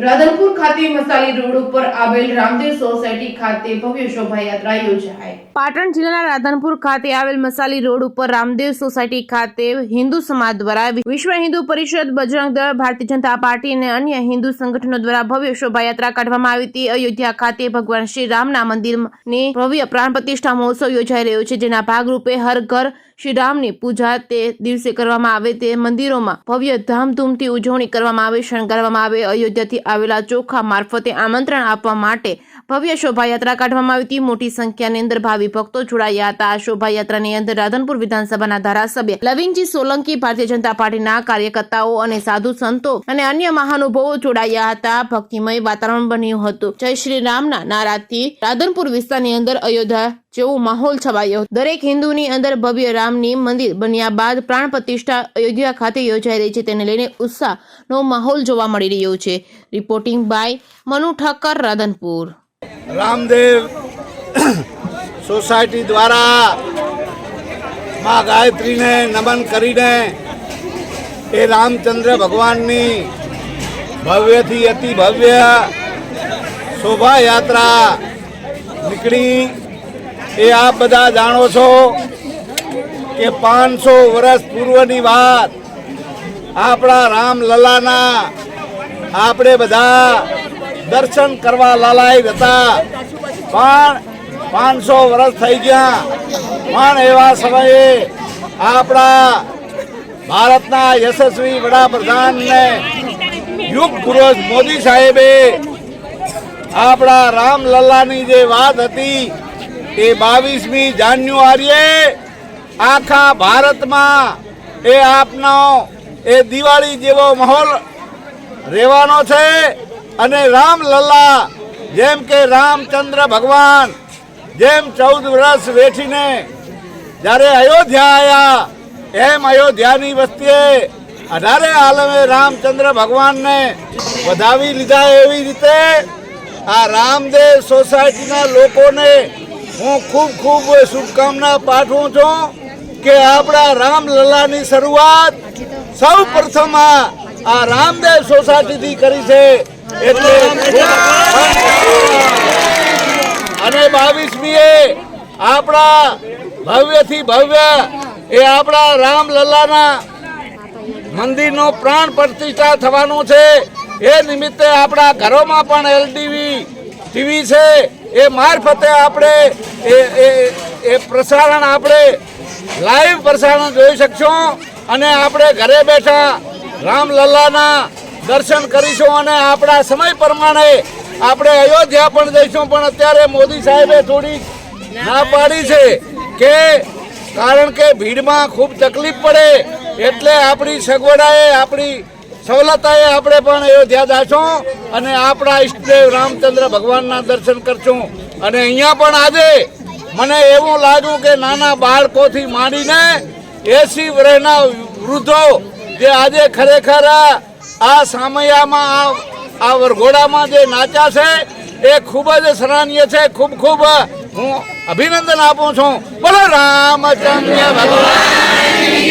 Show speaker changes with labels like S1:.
S1: રાધનપુર ખાતે મસાલી રોડ ઉપર આવેલ રામદેવ સોસાયટી ખાતે ભવ્ય શોભાયાત્રા યોજાઈ। પાટણ જિલ્લાના રાધનપુર ખાતે આવેલ મસાલી રોડ ઉપર રામદેવ સોસાયટી ખાતે હિન્દુ સમાજ દ્વારા વિશ્વ હિન્દુ પરિષદ, બજરંગ દળ, ભારતીય જનતા પાર્ટી અને અન્ય હિન્દુ સંગઠનો દ્વારા ભવ્ય શોભાયાત્રા કાઢવામાં આવી હતી। અયોધ્યા ખાતે ભગવાન શ્રી રામના મંદિરની ભવ્ય પ્રાણ પ્રતિષ્ઠા મહોત્સવ યોજાઈ રહ્યો છે, જેના ભાગરૂપે હર ઘર શ્રી રામની પૂજા તે દિવસે કરવામાં આવે તે મંદિરોમાં ભવ્ય ધામધૂમથી ઉજવણી કરવામાં આવે, શણગારવામાં આવે। અયોધ્યાથી આવેલા ચોખા મારફતે આમંત્રણ આપવા માટે ભવ્ય શોભાયાત્રા કાઢવામાં આવી હતી। મોટી સંખ્યાની અંદર ભાવિ ભક્તો જોડાયા હતા। આ શોભાયાત્રાની અંદર રાધનપુર વિધાનસભાના ધારાસભ્ય લવિંગજી સોલંકી, ભારતીય જનતા પાર્ટીના કાર્યકર્તાઓ અને સાધુ સંતો અને અન્ય મહાનુભાવો જોડાયા હતા। ભક્તિમય વાતાવરણ બન્યું હતું। જય શ્રી રામના નારાથી રાધનપુર વિસ્તારની અંદર અયોધ્યા જેવો માહોલ છવાયો। દરેક હિન્દુની અંદર ભવ્ય રામની મંદિર બન્યા બાદ પ્રાણ પ્રતિષ્ઠા અયોધ્યા ખાતે યોજાઈ રહી છે, તેને લઈને ઉત્સાહનો માહોલ જોવા મળી રહ્યો છે। Reporting by Manu Thakkar, Radhanpur.
S2: Ramdev society દ્વારા માં ગાયત્રીને નમન કરીને એ રામચંદ્ર ભગવાનની ભવ્યથી અતિ ભવ્ય શોભાયાત્રા નીકળી। એ આપ બધા જાણો છો કે 500 વર્ષ પૂર્વની વાત આપણા રામલલાના આપણે બધા દર્શન કરવા લાલાયત હતા, પણ 500 વર્ષ થઈ ગયા। પણ એવા સમયે આપણા ભારતના યશસ્વી વડાપ્રધાનને યુગ પુરુષ મોદી સાહેબે આપણા રામલલાની જે વાત હતી એ 22મી જાન્યુઆરીએ આખા ભારતમાં એ આપનો એ દિવાળી જેવો માહોલ રહેવાનો છે। અને રામલલ્લા જેમ કે રામચંદ્ર ભગવાન જેમ 14 વર્ષ વેઠીને જ્યારે અયોધ્યા આવ્યા, એમ અયોધ્યાની વસ્તીએ 18 આલમે રામચંદ્ર ભગવાનને વધાવી લીધા। એવી રીતે આ રામદેવ સોસાયટીના લોકોને હું ખૂબ શુભકામના પાઠવું છું કે આપણા રામલલ્લાની શરૂઆત સૌ પ્રથમ આ રામદેવ સોસાયટીથી કરી છે। એટલે અને 22મીએ આપણા ભવ્યથી ભવ્ય એ આપણા રામલલ્લાના મંદિરનો પ્રાણ પ્રતિષ્ઠા થવાનું છે। એ નિમિત્તે આપણા ઘરોમાં પણ એલડીવી ટીવી છે, એ મારફતે આપણે એ પ્રસારણ આપણે લાઈવ પ્રસારણ જોઈ શકશું અને આપણે ઘરે બેઠા રામલલ્લાના દર્શન કરીશું અને આપણા સમય પ્રમાણે આપણે અયોધ્યા પણ જઈશું। પણ અત્યારે મોદી સાહેબે થોડી ના પાડી છે કે કારણ કે ભીડમાં ખૂબ તકલીફ પડે, એટલે આપણી સગવડાએ આપણી સવલતાએ આપણે પણ અયોધ્યા જઈશું અને આપણા ઈષ્ટદેવ રામચંદ્ર ભગવાનના દર્શન કરશું। અને અહીંયા પણ આજે મને એવું લાગ્યું કે નાના બાળકોથી માંડીને 80 વર્ષના વૃદ્ધો જે આજે ખરેખર આ સામૈયામાં આ વરઘોડામાં જે નાચ્યા છે એ ખૂબ જ સરાહનીય છે। ખૂબ હું અભિનંદન આપું છું। બોલો રામચંદ્ર ભગવાન।